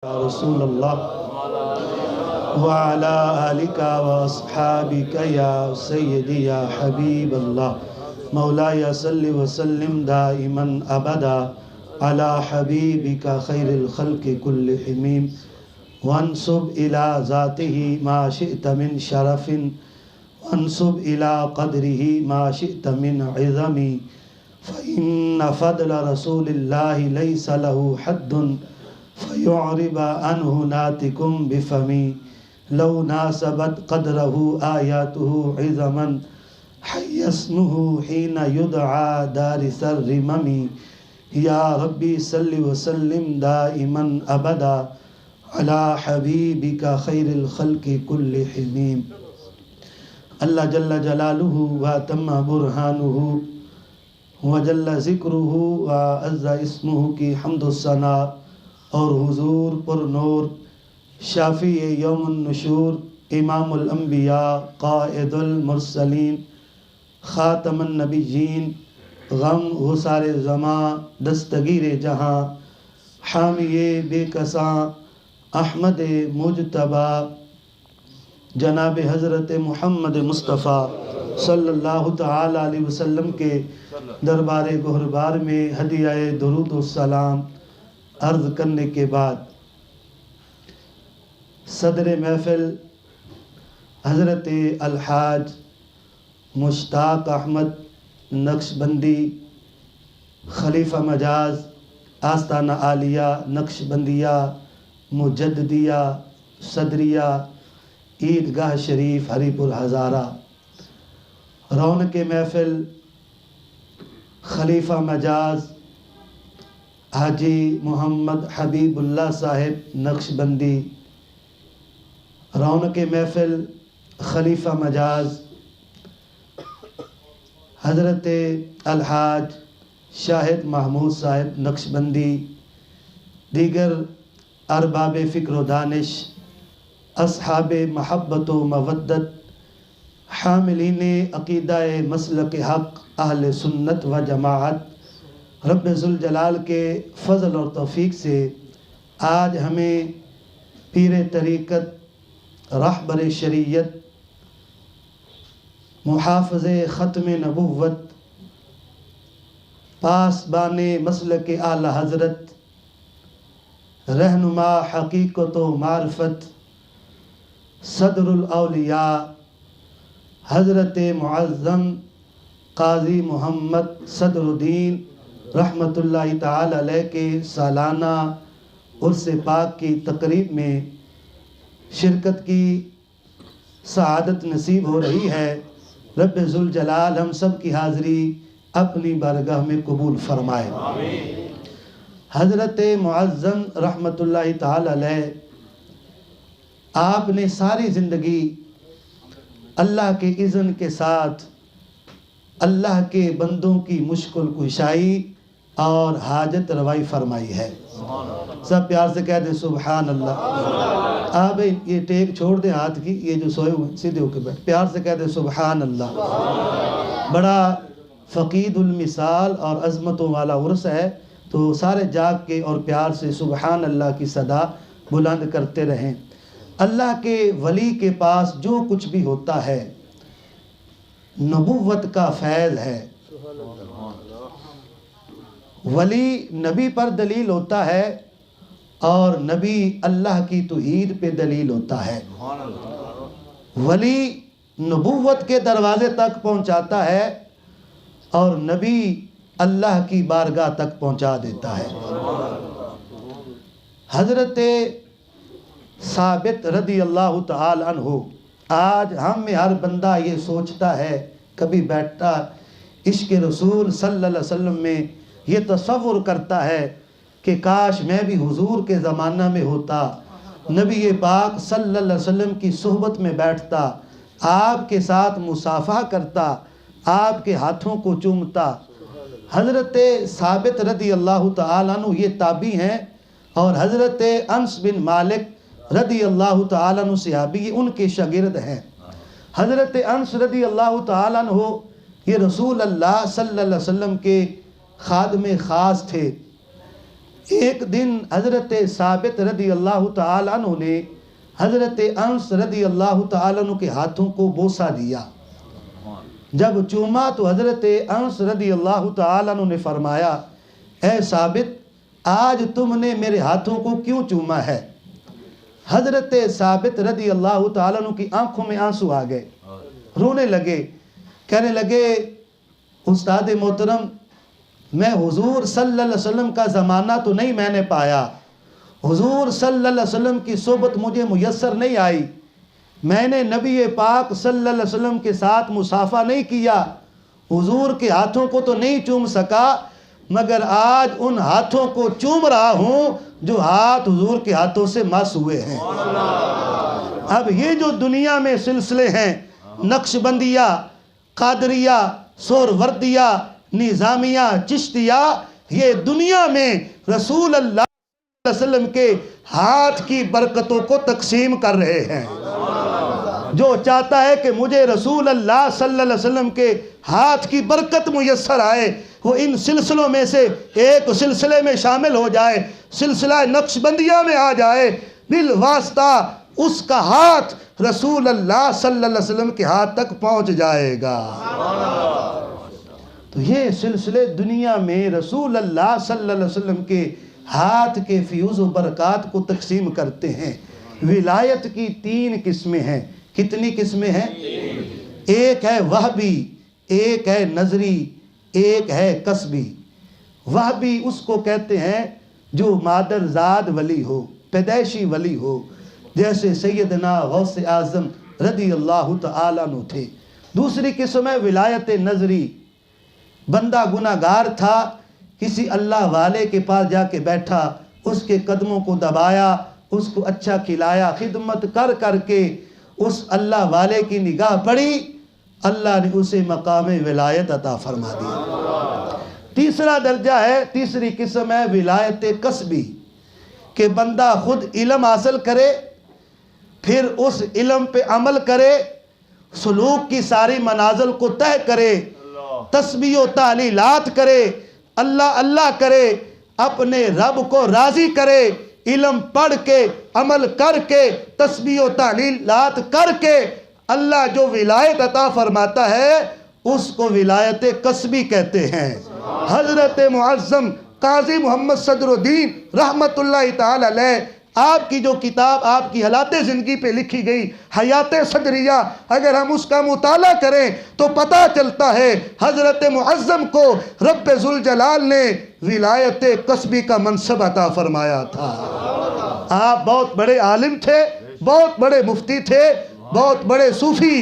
رسول اللہ وعلى آلك وأصحابك يا سيدي يا حبيب الله مولاي صل وسلم دائما أبدا على حبيبك خير الخلق كلهم وانسب إلى ذاته ما شئت من شرف وانسب إلى قدره ما شئت من عظم فإن فضل رسول الله ليس له حد فيعرب عنه ناتكم بفمي لو ناسبت قدره آياته عظما حي اسمه حين يدعى دارس الرمم يا ربي صل وسلم دائما أبدا على حبيبك خير الخلق كلهم اللہ جل جلالہ وتم برہانہ وجل ذکرہ وعز اسمہ کی حمد و ثنا اور حضور پر نور شافی یوم النشور امام الانبیاء قائد المرسلین خاتم النبیین غم غسار زماں دستگیر جہاں حامی بے کساں احمد مجتبی جناب حضرت محمد مصطفیٰ صلی اللہ تعالی علیہ وسلم کے دربار گہربار میں ہدیہ درود و سلام عرض کرنے کے بعد صدر محفل حضرت الحاج مشتاق احمد نقشبندی خلیفہ مجاز آستانہ عالیہ نقشبندیہ مجددیہ صدریہ عیدگاہ شریف ہری پور ہزارہ رونق محفل خلیفہ مجاز حاجی محمد حبیب اللہ صاحب نقشبندی رونق محفل خلیفہ مجاز حضرت الحاج شاہد محمود صاحب نقشبندی دیگر ارباب فکر و دانش اصحاب محبت و مودت حاملین عقیدہ مسلک حق اہل سنت و جماعت رب ذوالجلال کے فضل اور توفیق سے آج ہمیں پیر طریقت رہبر شریعت محافظ ختم نبوت پاسبان مسلک اعلی حضرت رہنما حقیقت و معرفت صدر الاولیاء حضرت معظم قاضی محمد صدر الدین رحمۃ اللہ تعالی علیہ کے سالانہ عرس پاک کی تقریب میں شرکت کی سعادت نصیب ہو رہی ہے۔ رب ذوالجلال ہم سب کی حاضری اپنی بارگاہ میں قبول فرمائے۔ حضرت معظم رحمۃ اللہ تعالی علیہ آپ نے ساری زندگی اللہ کے اذن کے ساتھ اللہ کے بندوں کی مشکل کشائی اور حاجت روائی فرمائی ہے۔ سب پیار سے کہہ دیں سبحان اللہ۔ آپ یہ ٹیک چھوڑ دیں ہاتھ کی، یہ جو سوئے ہوئے سیدھے ہو کے بیٹھ، پیار سے کہہ دیں سبحان اللہ۔ بڑا فقید المثال اور عظمتوں والا عرس ہے، تو سارے جاگ کے اور پیار سے سبحان اللہ کی صدا بلند کرتے رہیں۔ اللہ کے ولی کے پاس جو کچھ بھی ہوتا ہے نبوت کا فیض ہے۔ ولی نبی پر دلیل ہوتا ہے اور نبی اللہ کی توحید پہ دلیل ہوتا ہے۔ ولی نبوت کے دروازے تک پہنچاتا ہے اور نبی اللہ کی بارگاہ تک پہنچا دیتا ہے۔ حضرت ثابت رضی اللہ تعالی عنہ، آج ہم میں ہر بندہ یہ سوچتا ہے، کبھی بیٹھتا عشق رسول صلی اللہ علیہ وسلم میں یہ تصور کرتا ہے کہ کاش میں بھی حضور کے زمانہ میں ہوتا، نبی پاک صلی اللہ علیہ وسلم کی صحبت میں بیٹھتا، آپ کے ساتھ مصافحہ کرتا، آپ کے ہاتھوں کو چومتا۔ حضرت ثابت رضی اللہ تعالی عنہ یہ تابعی ہیں، اور حضرت انس بن مالک رضی اللہ تعالیٰ عنہ صحابی ان کے شاگرد ہیں۔ حضرت انس رضی اللہ تعالیٰ عنہ یہ رسول اللہ صلی اللہ علیہ وسلم کے خادم خاص تھے۔ ایک دن حضرت ثابت رضی اللہ تعالیٰ عنہ نے حضرت انس رضی اللہ تعالیٰ عنہ کے ہاتھوں کو بوسہ دیا. جب چوما تو حضرت انس رضی اللہ تعالیٰ عنہ نے فرمایا اے ثابت آج تم نے میرے ہاتھوں کو کیوں چوما ہے؟ حضرت ثابت رضی اللہ تعالیٰ عنہ کی آنکھوں میں آنسو آ گئے, رونے لگے, کہنے لگے استاد محترم میں حضور صلی اللہ علیہ وسلم کا زمانہ تو نہیں میں نے پایا, حضور صلی اللہ علیہ وسلم کی صحبت مجھے میسر نہیں آئی, میں نے نبی پاک صلی اللہ علیہ وسلم کے ساتھ مصافحہ نہیں کیا, حضور کے ہاتھوں کو تو نہیں چوم سکا, مگر آج ان ہاتھوں کو چوم رہا ہوں جو ہاتھ حضور کے ہاتھوں سے مس ہوئے ہیں. اب یہ جو دنیا میں سلسلے ہیں, نقش بندیہ, قادریہ, سوروردیہ, نظامیہ, چشتیہ, یہ دنیا میں رسول اللہ صلی اللہ علیہ وسلم کے ہاتھ کی برکتوں کو تقسیم کر رہے ہیں. جو چاہتا ہے کہ مجھے رسول اللہ صلی اللہ علیہ وسلم کے ہاتھ کی برکت میسر آئے, وہ ان سلسلوں میں سے ایک سلسلے میں شامل ہو جائے, سلسلہ نقش بندیہ میں آ جائے, بالواسطہ اس کا ہاتھ رسول اللہ صلی اللہ علیہ وسلم کے ہاتھ تک پہنچ جائے گا. تو یہ سلسلے دنیا میں رسول اللہ صلی اللہ علیہ وسلم کے ہاتھ کے فیوز و برکات کو تقسیم کرتے ہیں. ولایت کی 3 قسمیں ہیں. کتنی قسمیں ہیں؟ ایک ہے وہبی, ایک ہے نظری, ایک ہے قصبی. وہبی اس کو کہتے ہیں جو مادرزاد ولی ہو, پیدائشی ولی ہو, جیسے سیدنا غوث اعظم رضی اللہ تعالیٰ عنہ تھے. دوسری قسم ہے ولایت نظری. بندہ گناہگار تھا, کسی اللہ والے کے پاس جا کے بیٹھا, اس کے قدموں کو دبایا, اس کو اچھا کھلایا, خدمت کر کر کے اس اللہ والے کی نگاہ پڑی, اللہ نے اسے مقام ولایت عطا فرما دیا. تیسرا درجہ ہے, تیسری قسم ہے ولایت قصبی, کہ بندہ خود علم حاصل کرے, پھر اس علم پہ عمل کرے, سلوک کی ساری منازل کو طے کرے, تسبیح و تعلیلات کرے, اللہ اللہ کرے, اپنے رب کو راضی کرے, علم پڑھ کے عمل کر کے تسبیح و تعلیلات کر کے اللہ جو ولایت عطا فرماتا ہے اس کو ولایت قصبی کہتے ہیں. حضرت معظم قاضی محمد صدر الدین رحمت اللہ تعالی علیہ, آپ کی جو کتاب آپ کی حالات زندگی پہ لکھی گئی حیات صدریہ, اگر ہم اس کا مطالعہ کریں تو پتہ چلتا ہے حضرت معظم کو رب ذوالجلال نے ولایت قصبی کا منصب عطا فرمایا تھا. آپ بہت بڑے عالم تھے, بہت بڑے مفتی تھے, بہت بڑے صوفی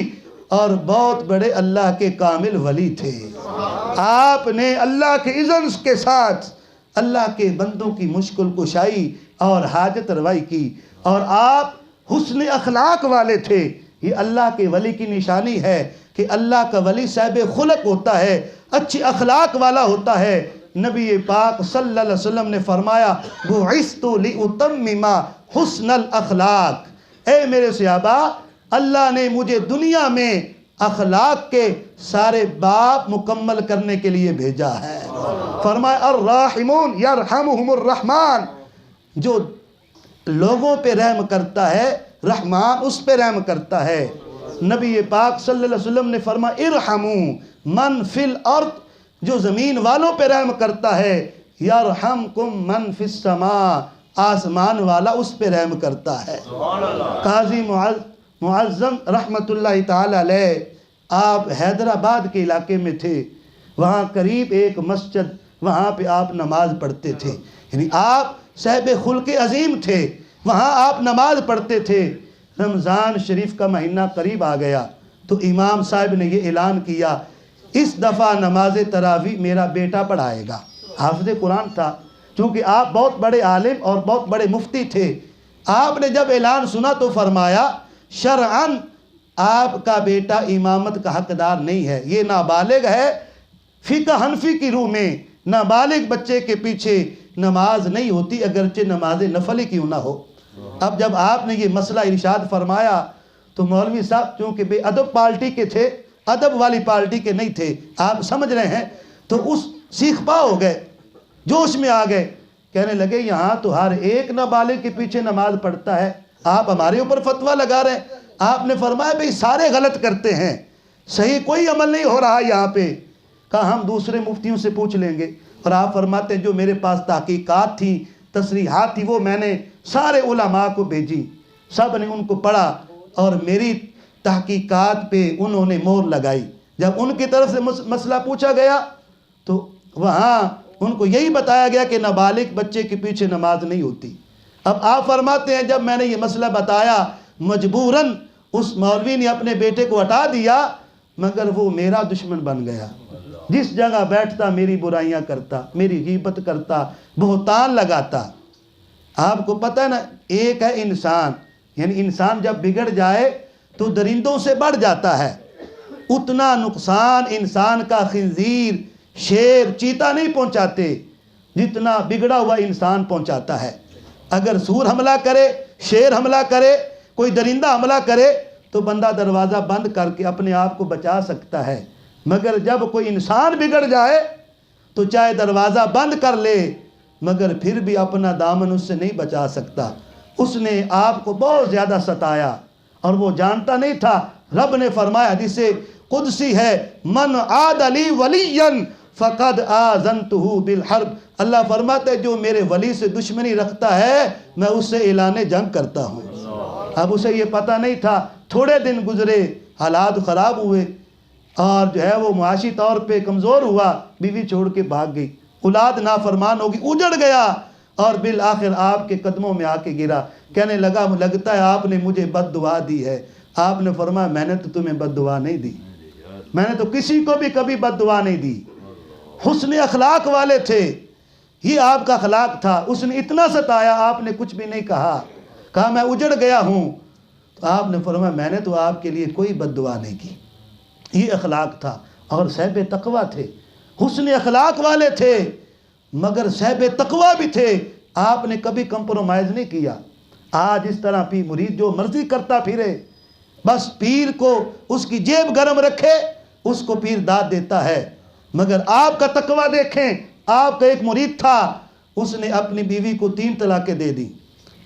اور بہت بڑے اللہ کے کامل ولی تھے. آپ نے اللہ کے اذن کے ساتھ اللہ کے بندوں کی مشکل کشائی اور حاجت روائی کی, اور آپ حسن اخلاق والے تھے. یہ اللہ کے ولی کی نشانی ہے کہ اللہ کا ولی صاحب خلق ہوتا ہے, اچھی اخلاق والا ہوتا ہے. نبی پاک صلی اللہ علیہ وسلم نے فرمایا بعثت لأتمم حسن الاخلاق, اے میرے صحابہ اللہ نے مجھے دنیا میں اخلاق کے سارے باب مکمل کرنے کے لیے بھیجا ہے. فرمایا الراحمون یرحمہم الرحمن, جو لوگوں پہ رحم کرتا ہے رحمان اس پہ رحم کرتا ہے. نبی پاک صلی اللہ علیہ وسلم نے فرمایا ارحموا من فی الارض, جو زمین والوں پہ رحم کرتا ہے یرحمکم من فی السماء, آسمان والا اس پہ رحم کرتا ہے. قاضی معظم رحمت اللہ تعالی علیہ, آپ حیدرآباد کے علاقے میں تھے, وہاں قریب ایک مسجد, وہاں پہ آپ نماز پڑھتے تھے. یعنی آپ صاحب خلق عظیم تھے, وہاں آپ نماز پڑھتے تھے. رمضان شریف کا مہینہ قریب آ گیا تو امام صاحب نے یہ اعلان کیا اس دفعہ نماز تراویح میرا بیٹا پڑھائے گا. حافظ قرآن تھا, چونکہ آپ بہت بڑے عالم اور بہت بڑے مفتی تھے. آپ نے جب اعلان سنا تو فرمایا شرعاً آپ کا بیٹا امامت کا حقدار نہیں ہے, یہ نابالغ ہے. فقہ حنفی کی روح میں نابالغ بچے کے پیچھے نماز نہیں ہوتی, اگرچہ نماز نفل کیوں نہ ہو. اب جب آپ نے یہ مسئلہ ارشاد فرمایا تو مولوی صاحب چونکہ بے ادب پارٹی کے تھے, ادب والی پارٹی کے نہیں تھے, آپ سمجھ رہے ہیں, تو اس سیخ پا ہو گئے, جوش میں آ گئے. کہنے لگے یہاں تو ہر ایک نابالغ کے پیچھے نماز پڑھتا ہے، آپ ہمارے اوپر فتویٰ لگا رہے ہیں۔ آپ نے فرمایا بھئی سارے غلط کرتے ہیں، صحیح کوئی عمل نہیں ہو رہا یہاں پہ۔ کہا ہم دوسرے مفتیوں سے پوچھ لیں گے۔ اور آپ فرماتے ہیں جو میرے پاس تحقیقات تھی، تصریحات تھی، وہ میں نے سارے علماء کو بھیجی، سب نے ان کو پڑھا اور میری تحقیقات پہ انہوں نے مہر لگائی۔ جب ان کی طرف سے مسئلہ پوچھا گیا تو وہاں ان کو یہی بتایا گیا کہ نابالغ بچے کے پیچھے نماز نہیں ہوتی۔ اب آپ فرماتے ہیں جب میں نے یہ مسئلہ بتایا مجبوراً اس مولوی نے اپنے بیٹے کو ہٹا دیا، مگر وہ میرا دشمن بن گیا۔ جس جگہ بیٹھتا میری برائیاں کرتا، میری غیبت کرتا، بہتان لگاتا۔ آپ کو پتہ ہے نا، ایک ہے انسان، یعنی انسان جب بگڑ جائے تو درندوں سے بڑھ جاتا ہے، اتنا نقصان انسان کا خنزیر، شیر، چیتا نہیں پہنچاتے جتنا بگڑا ہوا انسان پہنچاتا ہے۔ اگر سور حملہ کرے، شیر حملہ کرے، کوئی درندہ حملہ کرے تو بندہ دروازہ بند کر کے اپنے آپ کو بچا سکتا ہے، مگر جب کوئی انسان بگڑ جائے تو چاہے دروازہ بند کر لے مگر پھر بھی اپنا دامن اس سے نہیں بچا سکتا۔ اس نے آپ کو بہت زیادہ ستایا اور وہ جانتا نہیں تھا۔ رب نے فرمایا، حدیث قدسی ہے، من عاد لی ولیا فقد آذنتہ بالحرب۔ اللہ فرماتا ہے جو میرے ولی سے دشمنی رکھتا ہے میں اس سے اعلان جنگ کرتا ہوں۔ اب اسے یہ پتہ نہیں تھا، تھوڑے دن گزرے، حالات خراب ہوئے اور جو ہے وہ معاشی طور پہ کمزور ہوا، بیوی چھوڑ کے بھاگ گئی، اولاد نافرمان ہوگی، اجڑ گیا اور بالآخر آپ کے قدموں میں آ کے گرا۔ کہنے لگا لگتا ہے آپ نے مجھے بد دعا دی ہے۔ آپ نے فرمایا میں نے تو تمہیں بد دعا نہیں دی، میں نے تو کسی کو بھی کبھی بد دعا نہیں دی۔ حسن اخلاق والے تھے، یہ آپ کا اخلاق تھا۔ اس نے اتنا ستایا، آپ نے کچھ بھی نہیں کہا، کہا میں اجڑ گیا ہوں، تو آپ نے فرمایا میں نے تو آپ کے لیے کوئی بد دعا نہیں کی۔ یہ اخلاق تھا اور صاحب تقویٰ تھے، حسن اخلاق والے تھے مگر صاحب تقویٰ بھی تھے۔ آپ نے کبھی کمپرومائز نہیں کیا۔ آج اس طرح پیر مرید جو مرضی کرتا پھرے، بس پیر کو اس کی جیب گرم رکھے اس کو پیر داد دیتا ہے، مگر آپ کا تقویٰ دیکھیں۔ آپ کا ایک مرید تھا، اس نے اپنی بیوی کو 3 طلاقیں دے دی۔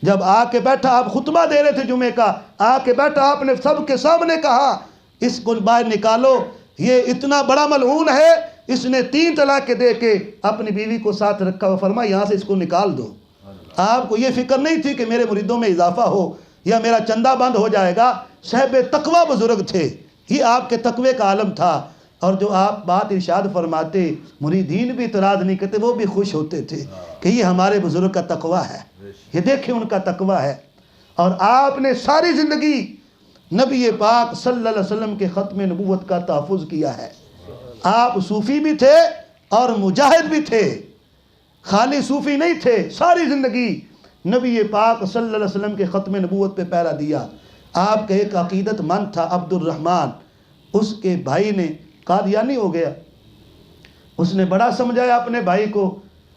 جب آ کے بیٹھا، آپ خطبہ دے رہے تھے جمعے کا، آ کے بیٹھا، آپ نے سب کے سامنے کہا اس کو باہر نکالو، یہ اتنا بڑا ملعون ہے، اس نے 3 طلاقیں دے کے اپنی بیوی کو ساتھ رکھا ہوا، فرمایا یہاں سے اس کو نکال دو۔ آپ کو یہ فکر نہیں تھی کہ میرے مریدوں میں اضافہ ہو یا میرا چندہ بند ہو جائے گا۔ صاحب تقویٰ بزرگ تھے، یہ آپ کے تقوی کا عالم تھا۔ اور جو آپ بات ارشاد فرماتے، مریدین بھی اعتراض نہیں کرتے، وہ بھی خوش ہوتے تھے کہ یہ ہمارے بزرگ کا تقویٰ ہے، یہ دیکھیں ان کا تقویٰ ہے۔ اور آپ نے ساری زندگی نبی پاک صلی اللہ علیہ وسلم کے ختم نبوت کا تحفظ کیا ہے۔ آپ صوفی بھی تھے اور مجاہد بھی تھے، خالی صوفی نہیں تھے، ساری زندگی نبی پاک صلی اللہ علیہ وسلم کے ختم نبوت پہ پہرا دیا۔ آپ کا ایک عقیدت مند تھا عبد الرحمن، اس کے بھائی نے قادیانی ہو گیا۔ اس نے بڑا سمجھایا اپنے بھائی کو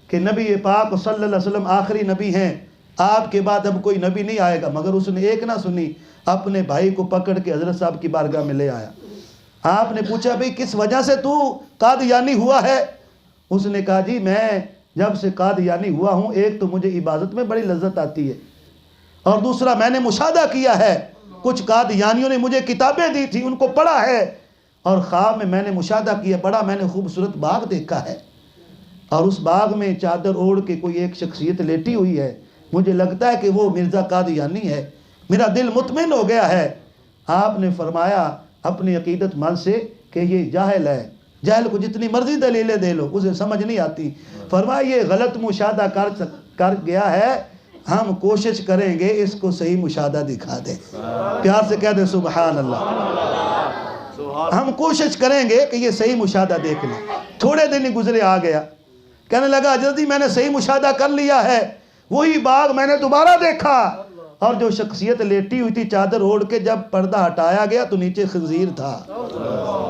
کہ نبی پاک صلی اللہ علیہ وسلم آخری نبی ہیں، آپ کے بعد اب کوئی نبی نہیں آئے گا، مگر اس نے ایک نہ سنی، اپنے بھائی کو پکڑ کے حضرت صاحب کی بارگاہ میں لے آیا۔ آپ نے پوچھا بھئی کس وجہ سے تو قادیانی ہوا ہے؟ اس نے کہا جی میں جب سے قادیانی ہوا ہوں، ایک تو مجھے عبادت میں بڑی لذت آتی ہے، اور دوسرا میں نے مشاہدہ کیا ہے، کچھ قادیانیوں نے مجھے کتابیں دی تھی، ان کو پڑھا ہے، اور خواب میں نے مشاہدہ کیا، بڑا میں نے خوبصورت باغ دیکھا ہے، اور اس باغ میں چادر اوڑھ کے کوئی ایک شخصیت لیٹی ہوئی ہے، مجھے لگتا ہے کہ وہ مرزا قادیانی ہے، میرا دل مطمئن ہو گیا ہے۔ آپ نے فرمایا اپنی عقیدت مند سے کہ یہ جاہل ہے، جاہل کو جتنی مرضی دلیلیں دے لو اسے سمجھ نہیں آتی۔ فرمایا یہ غلط مشاہدہ کر گیا ہے، ہم کوشش کریں گے اس کو صحیح مشاہدہ دکھا دیں۔ پیار سے کہہ دیں سبحان اللہ۔ ہم کوشش کریں گے کہ یہ صحیح مشاہدہ دیکھ لیں۔ تھوڑے دن ہی گزرے، آ گیا، کہنے لگا جلدی میں نے صحیح مشاہدہ کر لیا ہے، وہی باغ میں نے دوبارہ دیکھا، اور جو شخصیت لیٹی ہوئی تھی چادر اوڑھ کے، جب پردہ ہٹایا گیا تو نیچے خنزیر تھا۔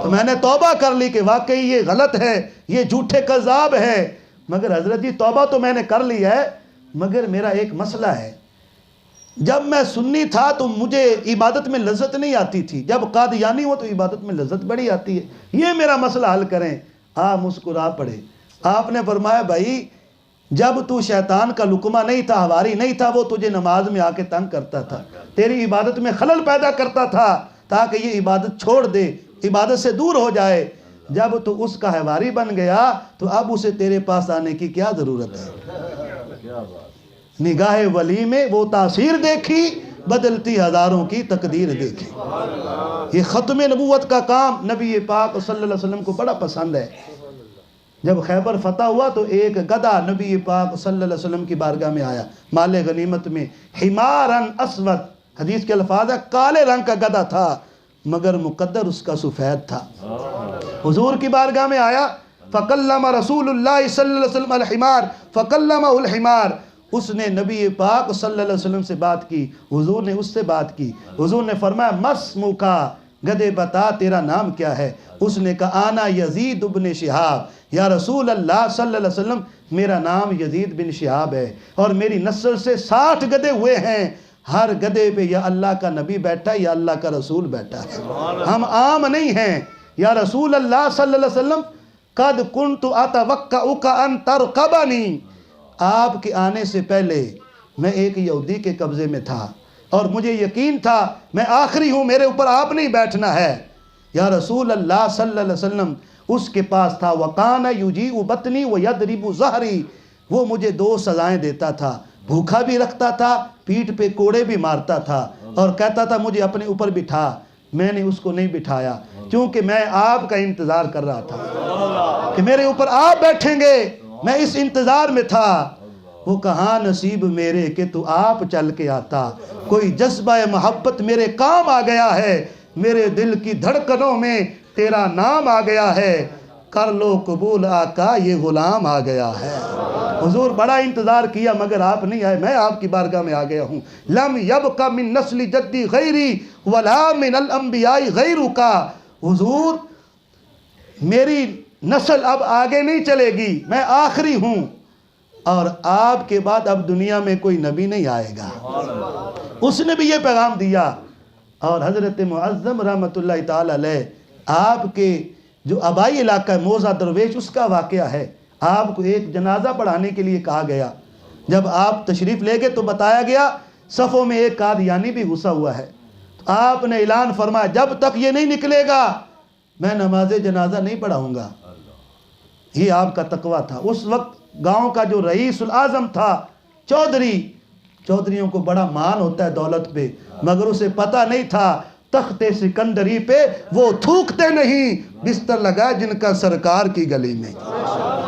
تو میں نے توبہ کر لی کہ واقعی یہ غلط ہے، یہ جھوٹے کذاب ہے، مگر حضرت جی توبہ تو میں نے کر لی ہے، مگر میرا ایک مسئلہ ہے، جب میں سنی تھا تو مجھے عبادت میں لذت نہیں آتی تھی، جب قادیانی ہو تو عبادت میں لذت بڑی آتی ہے، یہ میرا مسئلہ حل کریں۔ آپ مسکرا پڑے۔ آپ نے فرمایا بھائی جب تو شیطان کا لقمہ نہیں تھا، ہواری نہیں تھا، وہ تجھے نماز میں آ کے تنگ کرتا تھا، تیری عبادت میں خلل پیدا کرتا تھا تاکہ یہ عبادت چھوڑ دے، عبادت سے دور ہو جائے۔ جب تو اس کا ہواری بن گیا تو اب اسے تیرے پاس آنے کی کیا ضرورت ہے؟ نگاہ ولی میں وہ تاثیر دیکھی، بدلتی ہزاروں کی تقدیر دیکھی۔ یہ ختم نبوت کا کام نبی پاک صلی اللہ علیہ وسلم کو بڑا پسند ہے۔ جب خیبر فتح ہوا تو ایک گدھا نبی پاک صلی اللہ علیہ وسلم کی بارگاہ میں آیا، مال غنیمت میں، حمارن اسود، حدیث کے الفاظ ہے کالے رنگ کا گدھا تھا مگر مقدر اس کا سفید تھا۔ حضور کی بارگاہ میں آیا، فکلم رسول اللہ صلی اللہ علیہ وسلم الحمار فکلمہ الحمار، اس نے نبی پاک صلی اللہ علیہ وسلم سے بات کی، حضور نے اس سے بات کی۔ حضور نے فرمایا مسموکا، گدھے بتا تیرا نام کیا ہے؟ اس نے کہا آنا یزید بن شہاب، یا رسول اللہ صلی اللہ علیہ وسلم میرا نام یزید بن شہاب ہے اور میری نسل سے 60 گدھے ہوئے ہیں، ہر گدھے پہ یا اللہ کا نبی بیٹھا ہے یا اللہ کا رسول بیٹھا ہے، ہم عام نہیں ہیں۔ یا رسول اللہ صلی اللہ علیہ وسلم قد کنت اتوقعک ان ترقبنی، آپ کے آنے سے پہلے میں ایک یہودی کے قبضے میں تھا اور مجھے یقین تھا میں آخری ہوں، میرے اوپر آپ نہیں بیٹھنا ہے۔ یا رسول اللہ صلی اللہ علیہ وسلم اس کے پاس تھا وَقَانَ يُجِيءُ بَطْنِي وَيَضْرِبُ ظَهْرِي، وہ مجھے 2 سزائیں دیتا تھا، بھوکا بھی رکھتا تھا، پیٹھ پہ کوڑے بھی مارتا تھا اور کہتا تھا مجھے اپنے اوپر بٹھا، میں نے اس کو نہیں بٹھایا کیونکہ میں آپ کا انتظار کر رہا تھا کہ میرے اوپر آپ بیٹھیں گے، میں اس انتظار میں تھا۔ وہ کہاں نصیب میرے کہ تو آپ چل کے آتا، کوئی جذبہ محبت میرے کام آ گیا ہے، میرے دل کی دھڑکنوں میں تیرا نام آ گیا ہے، کر لو قبول آقا یہ غلام آ گیا ہے۔ حضور بڑا انتظار کیا مگر آپ نہیں آئے، میں آپ کی بارگاہ میں آ گیا ہوں۔ لم یبق من نسل جدی غیری ولا من الانبیاء غیرک، حضور میری نسل اب آگے نہیں چلے گی، میں آخری ہوں اور آپ کے بعد اب دنیا میں کوئی نبی نہیں آئے گا۔ اس نے بھی یہ پیغام دیا۔ اور حضرت معظم رحمۃ اللہ تعالی علیہ، آپ کے جو آبائی علاقہ ہے موضع درویش، اس کا واقعہ ہے۔ آپ کو ایک جنازہ پڑھانے کے لیے کہا گیا، جب آپ تشریف لے گئے تو بتایا گیا صفوں میں ایک قادیانی بھی گھسا ہوا ہے۔ آپ نے اعلان فرمایا جب تک یہ نہیں نکلے گا میں نماز جنازہ نہیں پڑھاؤں گا۔ یہ آپ کا تقویٰ تھا۔ اس وقت گاؤں کا جو رئیس الاعظم تھا چودھریوں کو بڑا مان ہوتا ہے دولت پہ، مگر اسے پتہ نہیں تھا تخت سکندری پہ وہ تھوکتے نہیں، بستر لگا جن کا سرکار کی گلی میں۔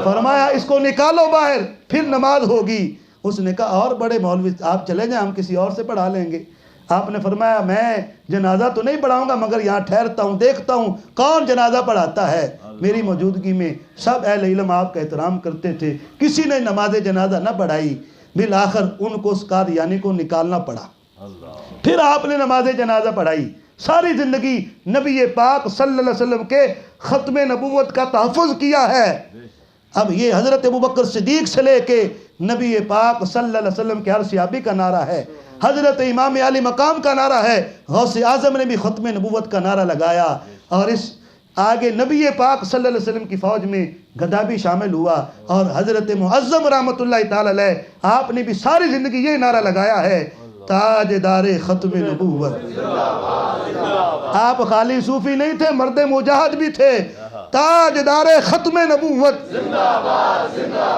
فرمایا اس کو نکالو باہر پھر نماز ہوگی۔ اس نے کہا اور بڑے مولوی آپ چلے جائیں، ہم کسی اور سے پڑھا لیں گے۔ آپ نے فرمایا میں جنازہ تو نہیں پڑھاؤں گا مگر یہاں ٹھہرتا ہوں، دیکھتا ہوں کون جنازہ پڑھاتا ہے۔ میری موجودگی میں سب اہل علم آپ کا احترام کرتے تھے، کسی نے نماز جنازہ نہ پڑھائی۔ بالآخر ان کو اس قادیانی کو نکالنا پڑا، پھر آپ نے نماز جنازہ پڑھائی۔ ساری زندگی نبی پاک صلی اللہ علیہ وسلم کے ختم نبوت کا تحفظ کیا ہے۔ اب یہ حضرت ابوبکر صدیق سے لے کے نبی پاک صلی اللہ علیہ وسلم کے ہر صحابی کا نعرہ ہے، حضرت امام علی مقام کا نعرہ ہے، غوث اعظم نے بھی ختم نبوت کا نعرہ لگایا، اور اس آگے نبی پاک صلی اللہ علیہ وسلم کی فوج میں گدھا بھی شامل ہوا، اور حضرت معظم رحمۃ اللہ تعالی علیہ آپ نے بھی ساری زندگی یہ نعرہ لگایا ہے تاجدار ختم نبوت۔ آپ خالی صوفی نہیں تھے، مرد مجاہد بھی تھے، تاجدار ختم نبوت۔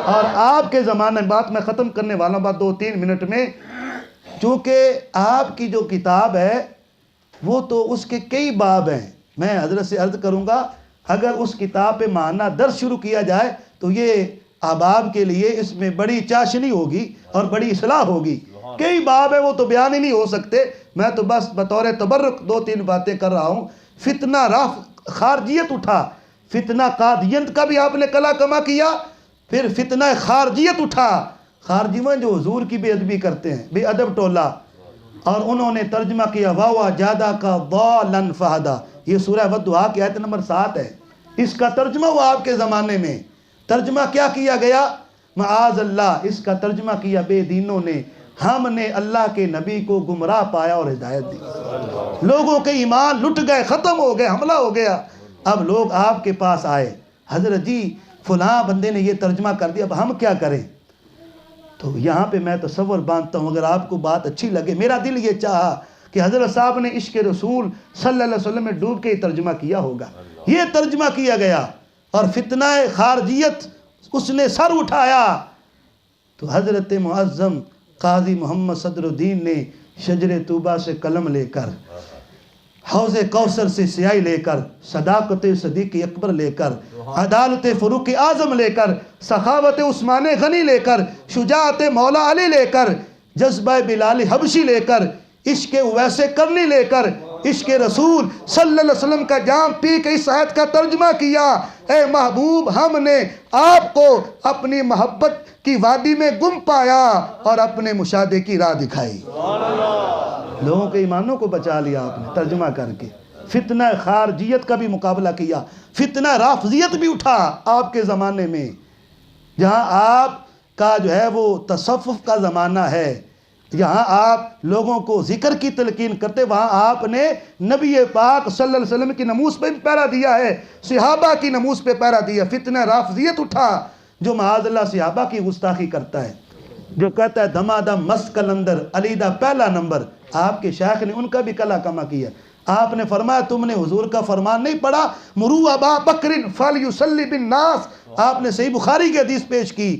اور آپ کے زمانے بات میں ختم کرنے والا بات 2-3 منٹ میں، چونکہ آپ کی جو کتاب ہے وہ تو اس کے کئی باب ہیں، میں حضرت سے عرض کروں گا اگر اس کتاب پہ معنی درس شروع کیا جائے تو یہ احباب کے لیے اس میں بڑی چاشنی ہوگی اور بڑی اصلاح ہوگی۔ کئی باب ہیں وہ تو بیان ہی نہیں ہو سکتے، میں تو بس بطور تبرک 2-3 باتیں کر رہا ہوں۔ فتنہ خارجیت اٹھا، فتنہ قادیت کا بھی آپ نے کلا کما کیا، پھر فتنہ خارجیت اٹھا، خارجیوں جو حضور کی بے ادبی کرتے ہیں، بے ادب ٹولہ، اور انہوں نے ترجمہ کیا واوا جادہ کا ضالن فہدا، یہ سورہ والدہا کی آیت نمبر 7 ہے، اس کا ترجمہ ہوا آپ کے زمانے میں۔ ترجمہ کیا کیا گیا؟ معاذ اللہ، اس کا ترجمہ کیا بے دینوں نے، ہم نے اللہ کے نبی کو گمراہ پایا اور ہدایت دی، لوگوں کے ایمان لٹ گئے، ختم ہو گئے، حملہ ہو گیا۔ اب لوگ آپ کے پاس آئے، حضرت جی فلاں بندے نے یہ ترجمہ کر دیا، اب ہم کیا کریں؟ تو یہاں پہ میں تصور باندھتا ہوں، اگر آپ کو بات اچھی لگے، میرا دل یہ چاہا کہ حضرت صاحب نے عشق رسول صلی اللہ علیہ وسلم میں ڈوب کے ترجمہ کیا ہوگا، یہ ترجمہ کیا گیا، اور فتنہ خارجیت اس نے سر اٹھایا، تو حضرت معظم قاضی محمد صدر الدین نے شجر طوبہ سے قلم لے کر، حوض کوثر سے سیاہی لے کر، صداقت صدیق اکبر لے کر، عدالت فاروق اعظم لے کر، سخاوت عثمان غنی لے کر، شجاعت مولا علی لے کر، جذبہ بلال حبشی لے کر، عشق اویس کرنی لے کر، عشق رسول صلی اللہ علیہ وسلم کا جام پی کے اس آیت کا ترجمہ کیا۔ اے محبوب، ہم نے آپ کو اپنی محبت کی وادی میں گم پایا اور اپنے مشاہدے کی راہ دکھائی۔ لوگوں کے ایمانوں کو بچا لیا آپ نے ترجمہ کر کے، فتنہ خارجیت کا بھی مقابلہ کیا، فتنہ رافضیت بھی اٹھا آپ کے زمانے میں، جہاں آپ کا جو ہے وہ تصوف کا زمانہ ہے، جہاں آپ لوگوں کو ذکر کی تلقین کرتے، وہاں آپ نے نبی پاک صلی اللہ علیہ وسلم کی ناموس پہ پہرا دیا ہے، صحابہ کی ناموس پہ پہرا دیا۔ فتنہ رافضیت اٹھا جو معاذ اللہ صحابہ کی گستاخی کرتا ہے، جو کہتا ہے دما دم مست کلندر علی دا پہلا نمبر۔ آپ کے شیخ نے ان کا بھی کلا کما کیا، آپ نے فرمایا تم نے حضور کا فرمان نہیں پڑھا، مرو ابا بکر فلیصلی بالناس، آپ نے صحیح بخاری کی حدیث پیش کی،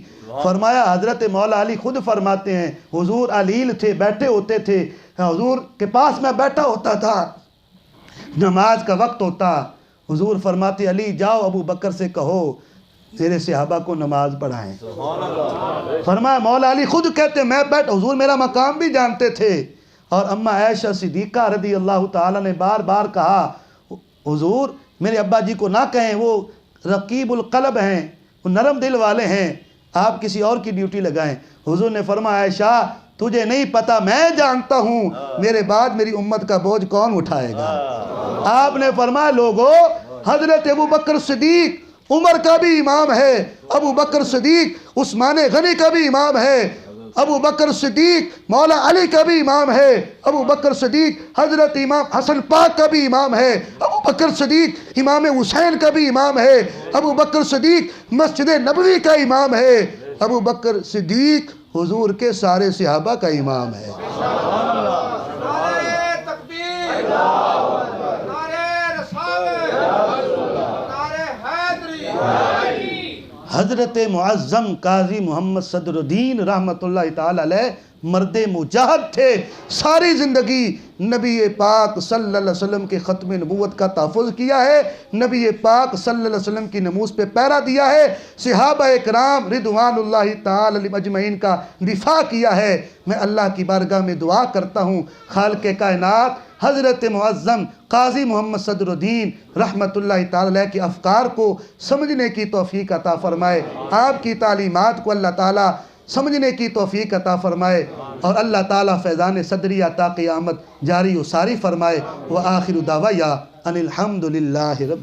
فرمایا حضرت مولا علی خود فرماتے ہیں حضور علیل تھے، بیٹھے ہوتے تھے، حضور کے پاس میں بیٹھا ہوتا تھا، نماز کا وقت ہوتا، حضور فرماتے علی جاؤ ابو بکر سے کہو میرے صحابہ کو نماز پڑھائیں۔ فرمایا مولا علی خود کہتے میں بیٹھ، حضور میرا مقام بھی جانتے تھے۔ اور اماں عائشہ صدیقہ رضی اللہ تعالیٰ نے بار بار کہا حضور میرے ابا جی کو نہ کہیں، وہ رقیب القلب ہیں، وہ نرم دل والے ہیں، آپ کسی اور کی ڈیوٹی لگائیں۔ حضور نے فرمایا عائشہ تجھے نہیں پتا، میں جانتا ہوں میرے بعد میری امت کا بوجھ کون اٹھائے گا۔ آپ نے فرمایا لوگو حضرت ابو بکر صدیق عمر کا بھی امام ہے، ابو بکر صدیق عثمان غنی کا بھی امام ہے، ابو بکر صدیق مولا علی کا بھی امام ہے، ابو بکر صدیق حضرت امام حسن پاک کا بھی امام ہے، ابو بکر صدیق امام حسین کا بھی امام ہے، ابو بکر صدیق مسجد نبوی کا امام ہے، ابو بکر صدیق حضور کے سارے صحابہ کا امام ہے۔ نعرہ تکبیر، نعرہ رسالت، نعرہ حیدری۔ حضرت معظم قاضی محمد صدر الدین رحمۃ اللہ تعالی علیہ مرد مجاہد تھے، ساری زندگی نبی پاک صلی اللہ علیہ وسلم کے ختم نبوت کا تحفظ کیا ہے، نبی پاک صلی اللہ علیہ وسلم کی ناموس پہ پہرا دیا ہے، صحابہ اکرام رضوان اللہ تعالی علیہم اجمعین کا دفاع کیا ہے۔ میں اللہ کی بارگاہ میں دعا کرتا ہوں خالق کائنات حضرت معظم قاضی محمد صدر الدین رحمۃ اللہ تعالی علیہ کے افکار کو سمجھنے کی توفیق عطا فرمائے، آپ کی تعلیمات کو اللہ تعالیٰ سمجھنے کی توفیق عطا فرمائے، اور اللہ تعالیٰ فیضان صدری عطا قیامت جاری و ساری فرمائے۔ وآخر دعوایا ان الحمدللہ رب